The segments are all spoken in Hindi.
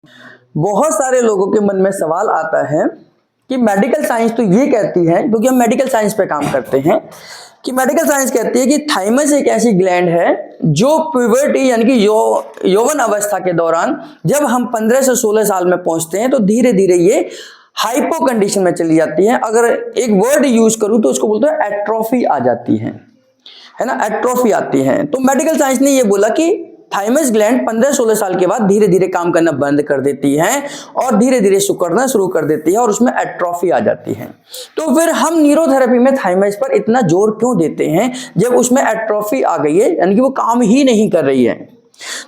बहुत सारे लोगों के मन में सवाल आता है कि मेडिकल साइंस तो ये कहती है, क्योंकि हम मेडिकल साइंस पे काम करते हैं, कि मेडिकल साइंस कहती है कि थाइमस एक ऐसी ग्लैंड है जो प्यूबर्टी यानी कि यौवन अवस्था के दौरान जब हम 15 से 16 साल में पहुंचते हैं तो धीरे धीरे ये हाइपो कंडीशन में चली जाती है। अगर एक वर्ड यूज करूं तो उसको बोलते हैं एट्रोफी आ जाती है ना, एट्रोफी आती है। तो मेडिकल साइंस ने ये बोला कि थाइमस ग्लैंड 15-16 साल के बाद धीरे धीरे काम करना बंद कर देती है और धीरे धीरे सिकुड़ना शुरू कर देती है और उसमें एट्रोफी आ जाती है। तो फिर हम न्यूरोथेरेपी में थाइमस पर इतना जोर क्यों देते हैं जब उसमें एट्रोफी आ गई है, यानी कि वो काम ही नहीं कर रही है।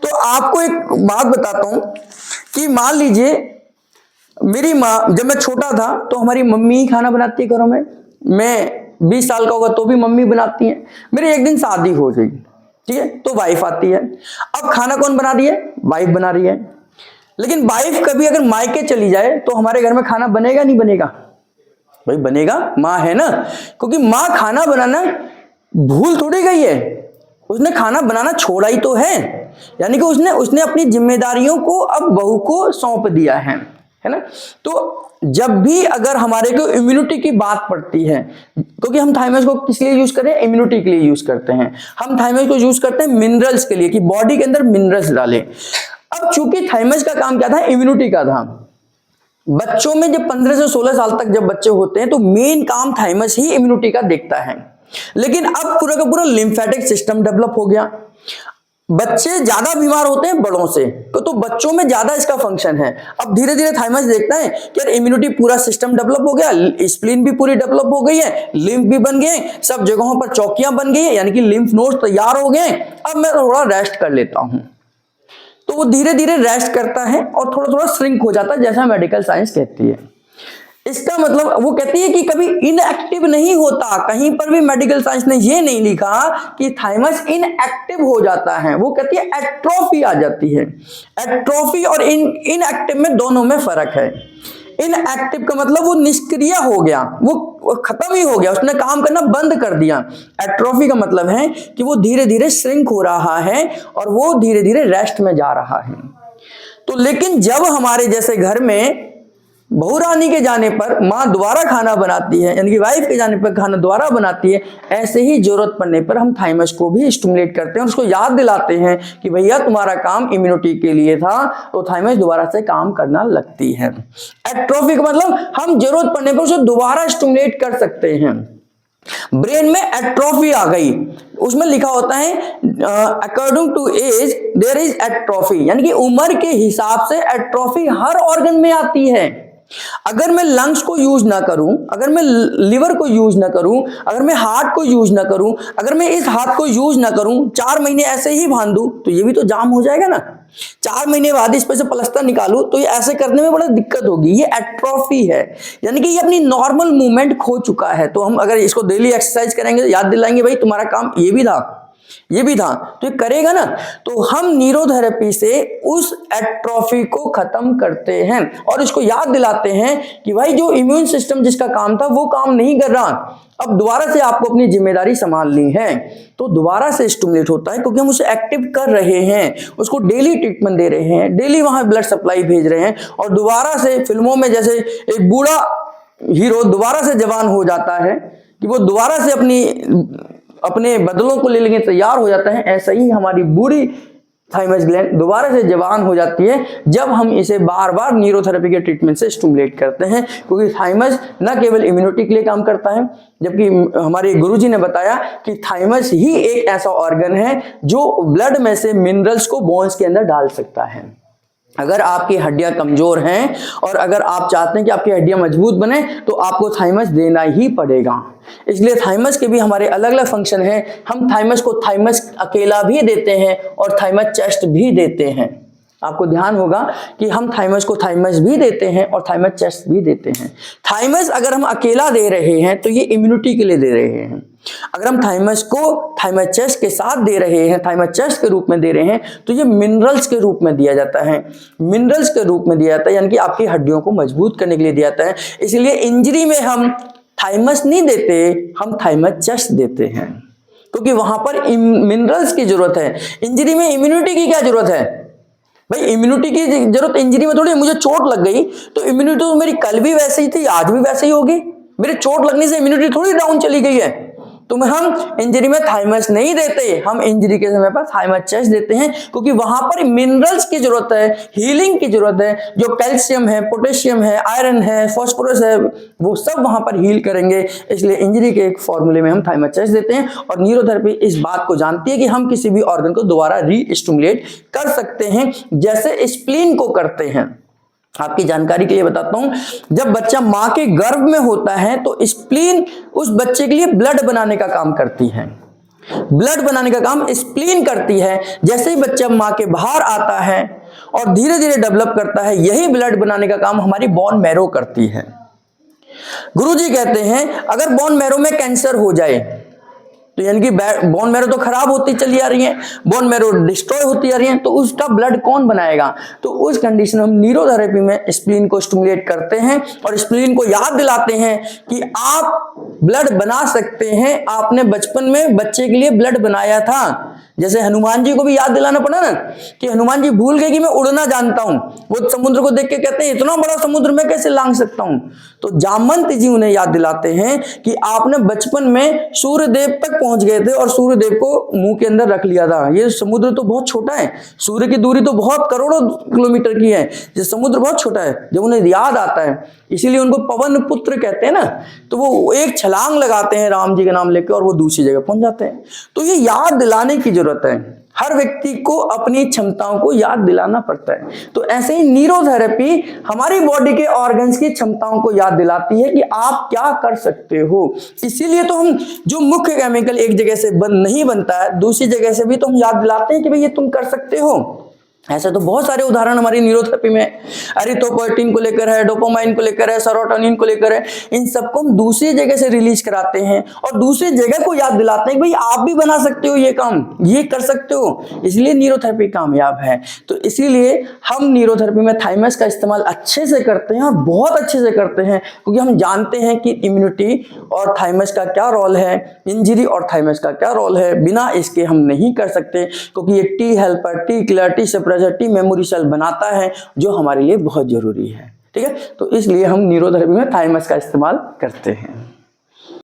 तो आपको एक बात बताता हूं कि मान लीजिए मेरी माँ, जब मैं छोटा था तो हमारी मम्मी ही खाना बनाती है घरों में। मैं 20 साल का होगा तो भी मम्मी बनाती है। मेरी एक दिन शादी हो गई, ठीक है, तो वाइफ आती है। अब खाना कौन बना रही है? वाइफ बना रही है। लेकिन वाइफ कभी अगर मायके चली जाए तो हमारे घर में खाना बनेगा नहीं बनेगा? भाई बनेगा, माँ है ना। क्योंकि माँ खाना बनाना भूल थोड़ी गई है, उसने खाना बनाना छोड़ा ही तो है। यानी कि उसने अपनी जिम्मेदारियों को अब बहू को सौंप दिया है ना। तो जब भी अगर हमारे को इम्यूनिटी की बात पड़ती है, क्योंकि हम थाइमस को किस लिए यूज करें? इम्यूनिटी के लिए यूज करते हैं। हम थाइमस को यूज करते हैं मिनरल्स के लिए, कि बॉडी के अंदर मिनरल्स डालें। अब चूंकि थाइमस का काम क्या था? इम्यूनिटी का था। बच्चों में जब 15 से 16 साल तक जब बच्चे होते हैं तो मेन काम थाइमस ही इम्यूनिटी का देखता है। लेकिन अब पूरा का पूरा लिम्फेटिक सिस्टम डेवलप हो गया। बच्चे ज्यादा बीमार होते हैं बड़ों से, तो बच्चों में ज्यादा इसका फंक्शन है। अब धीरे धीरे थाइमस देखता है कि यार इम्यूनिटी पूरा सिस्टम डेवलप हो गया, स्प्लीन भी पूरी डेवलप हो गई है, लिम्फ भी बन गए, सब जगहों पर चौकियां बन गई है, यानी कि लिम्फ नोड्स तैयार हो गए। अब मैं थोड़ा रेस्ट कर लेता हूं। तो वो धीरे धीरे रेस्ट करता है और थोड़ा थोड़ा श्रिंक हो जाता है, जैसा मेडिकल साइंस कहती है। इसका मतलब वो कहती है कि कभी इनएक्टिव नहीं होता। कहीं पर भी मेडिकल साइंस ने ये नहीं लिखा कि थाइमस इनएक्टिव हो जाता है। वो कहती है एट्रोफी आ जाती है। एट्रोफी और इनएक्टिव में दोनों में फर्क है। इनएक्टिव का मतलब वो निष्क्रिय हो गया, वो खत्म ही हो गया, उसने काम करना बंद कर दिया। एट्रोफी का मतलब है कि वो धीरे धीरे श्रिंक हो रहा है और वो धीरे धीरे रेस्ट में जा रहा है। तो लेकिन जब हमारे जैसे घर में बहू रानी के जाने पर माँ दोबारा खाना बनाती है, यानी कि वाइफ के जाने पर खाना दोबारा बनाती है, ऐसे ही जरूरत पड़ने पर हम थाइमस को भी स्टिमुलेट करते हैं, उसको याद दिलाते हैं कि भैया तुम्हारा काम इम्यूनिटी के लिए था, तो थाइमस दोबारा से काम करना लगती है। एट्रोफी का मतलब हम जरूरत पड़ने पर उसे दोबारा स्टिमुलेट कर सकते हैं। ब्रेन में एट्रोफी आ गई, उसमें लिखा होता है according to age there is atrophy, यानी कि उम्र के हिसाब से एट्रोफी हर ऑर्गन में आती है। अगर मैं लंग्स को यूज ना करूं, अगर मैं लिवर को यूज ना करूं, अगर मैं हार्ट को यूज ना करूं, अगर मैं इस हाथ को यूज ना करूं, 4 महीने ऐसे ही बांध दूं तो ये भी तो जाम हो जाएगा ना। 4 महीने बाद इस पे से प्लास्टर निकालूं तो ये ऐसे करने में बड़ा दिक्कत होगी। ये एट्रोफी है, यानी कि ये अपनी नॉर्मल मूवमेंट खो चुका है। तो हम अगर इसको डेली एक्सरसाइज करेंगे, याद दिलाएंगे भाई तुम्हारा काम ये भी था, ये भी था, तो ये करेगा ना। तो हम न्यूरोथेरेपी से उस एट्रोफी को खत्म करते हैं और इसको याद दिलाते हैं कि भाई जो इम्यून सिस्टम जिसका काम था वो काम नहीं कर रहा, अब दोबारा से आपको अपनी जिम्मेदारी संभालनी है। तो दोबारा से स्टिमुलेट होता है क्योंकि हम उसे एक्टिव कर रहे हैं, उसको डेली ट्रीटमेंट दे रहे हैं, डेली वहां ब्लड सप्लाई भेज रहे हैं। और दोबारा से फिल्मों में जैसे एक बूढ़ा हीरो दोबारा से जवान हो जाता है कि वो दोबारा से अपने बदलों को लेने तैयार हो जाता है, ऐसा ही हमारी बूढ़ी थाइमस ग्लैंड दोबारा से जवान हो जाती है जब हम इसे बार बार न्यूरोथेरेपी के ट्रीटमेंट से स्टिमुलेट करते हैं। क्योंकि थाइमस न केवल इम्यूनिटी के लिए काम करता है, जबकि हमारे गुरुजी ने बताया कि थाइमस ही एक ऐसा ऑर्गन है जो ब्लड में से मिनरल्स को बोन्स के अंदर डाल सकता है। अगर आपकी हड्डियां कमजोर हैं और अगर आप चाहते हैं कि आपकी हड्डियां मजबूत बने तो आपको थाइमस देना ही पड़ेगा। इसलिए थाइमस के भी हमारे अलग अलग फंक्शन हैं। हम थाइमस को थाइमस अकेला भी देते हैं और थाइमस चेस्ट भी देते हैं। आपको ध्यान होगा कि हम थाइमस को थाइमस भी देते हैं और थाइमस चेस्ट भी देते हैं। थाइमस अगर हम अकेला दे रहे हैं तो ये इम्यूनिटी के लिए दे रहे हैं। अगर हम थाइमस को थाइमस चेस्ट के साथ दे रहे हैं, थाइमस चेस्ट के रूप में दे रहे हैं, तो ये मिनरल्स के रूप में दिया जाता है। मिनरल्स के रूप में दिया जाता है, यानी कि आपकी हड्डियों को मजबूत करने के लिए दिया जाता है। इसलिए इंजरी में हम थाइमस नहीं देते, हम थाइमस चेस्ट देते हैं, क्योंकि वहां पर मिनरल्स की जरूरत है। इंजरी में इम्यूनिटी की क्या जरूरत है? भाई इम्यूनिटी की जरूरत इंजरी में थोड़ी है, मुझे चोट लग गई तो इम्यूनिटी तो मेरी कल भी वैसे ही थी, आज भी वैसे ही होगी। मेरे चोट लगने से इम्यूनिटी थोड़ी डाउन चली गई है। तो हम इंजरी में थाइमस नहीं देते, हम इंजरी के समय पर थाइमस चेस्ट देते हैं, क्योंकि वहां पर मिनरल्स की जरूरत है, हीलिंग की जरूरत है। जो कैल्शियम है, पोटेशियम है, आयरन है, फास्फोरस है, वो सब वहां पर हील करेंगे। इसलिए इंजरी के एक फॉर्मूले में हम थाइमस चेस्ट देते हैं। और न्यूरोथेरेपी इस बात को जानती है कि हम किसी भी ऑर्गन को दोबारा रीस्टिमुलेट कर सकते हैं, जैसे स्प्लीन को करते हैं। आपकी जानकारी के लिए बताता हूं, जब बच्चा मां के गर्भ में होता है तो स्प्लीन उस बच्चे के लिए ब्लड बनाने का काम करती है। ब्लड बनाने का काम स्प्लीन करती है। जैसे ही बच्चा मां के बाहर आता है और धीरे धीरे डेवलप करता है, यही ब्लड बनाने का काम हमारी बोन मैरो करती है। गुरुजी कहते हैं अगर बोन मैरो में कैंसर हो जाए तो यानी कि बोन मैरो तो खराब होती चली आ रही है, बोन मैरो डिस्ट्रॉय होती आ रही है, तो उसका ब्लड कौन बनाएगा? तो उस कंडीशन में हम न्यूरोथेरेपी में स्प्लीन को स्टिमुलेट करते हैं और स्प्लीन को याद दिलाते हैं कि आप ब्लड बना सकते हैं। आपने बचपन में बच्चे के लिए ब्लड बनाया था। जैसे हनुमान जी को भी याद दिलाना पड़ा ना कि हनुमान जी भूल गए कि मैं उड़ना जानता हूं। वो समुद्र को देख के कहते हैं इतना बड़ा समुद्र मैं कैसे लांघ सकता हूं। तो जामवंत जी उन्हें याद दिलाते हैं कि आपने बचपन में सूर्यदेव तक पहुंच गए थे और सूर्यदेव को मुंह के अंदर रख लिया था। ये समुद्र तो बहुत छोटा है, सूर्य की दूरी तो बहुत करोड़ों किलोमीटर की है, ये समुद्र बहुत छोटा है। जब उन्हें याद आता है, इसीलिए उनको पवन पुत्र कहते हैं ना, तो वो एक छलांग लगाते हैं राम जी का नाम लेकर और वो दूसरी जगह पहुंच जाते हैं। तो ये याद दिलाने की जरूरत है, हर व्यक्ति को अपनी क्षमताओं को याद दिलाना पड़ता है। तो ऐसे ही न्यूरोथेरेपी हमारी बॉडी के ऑर्गन्स की क्षमताओं को याद दिलाती है कि आप क्या कर सकते हो। इसीलिए तो हम जो मुख्य केमिकल एक जगह से नहीं बनता है, दूसरी जगह से भी तो हम याद दिलाते हैं कि भाई ये तुम कर सकते हो। ऐसे तो बहुत सारे उदाहरण हमारी न्यूरोथेरेपी में एरिथ्रोपोएटिन को लेकर है, डोपामाइन को लेकर है, सेरोटोनिन को लेकर है। इन सबको हम दूसरी जगह से रिलीज कराते हैं और दूसरी जगह को याद दिलाते हैं कि भाई आप भी बना सकते हो, ये काम ये कर सकते हो। इसलिए न्यूरोथेरेपी कामयाब है। तो इसीलिए हम न्यूरोथेरेपी में थाइमस का इस्तेमाल अच्छे से करते हैं और बहुत अच्छे से करते हैं, क्योंकि हम जानते हैं कि इम्यूनिटी और थाइमस का क्या रोल है, इंजरी और थाइमस का क्या रोल है। बिना इसके हम नहीं कर सकते, क्योंकि ये T helper, T killer, T T memory cell बनाता है, जो हमारे लिए बहुत जरूरी है। ठीक है, तो इसलिए हम न्यूरोथेरेपी में थाइमस का इस्तेमाल करते हैं।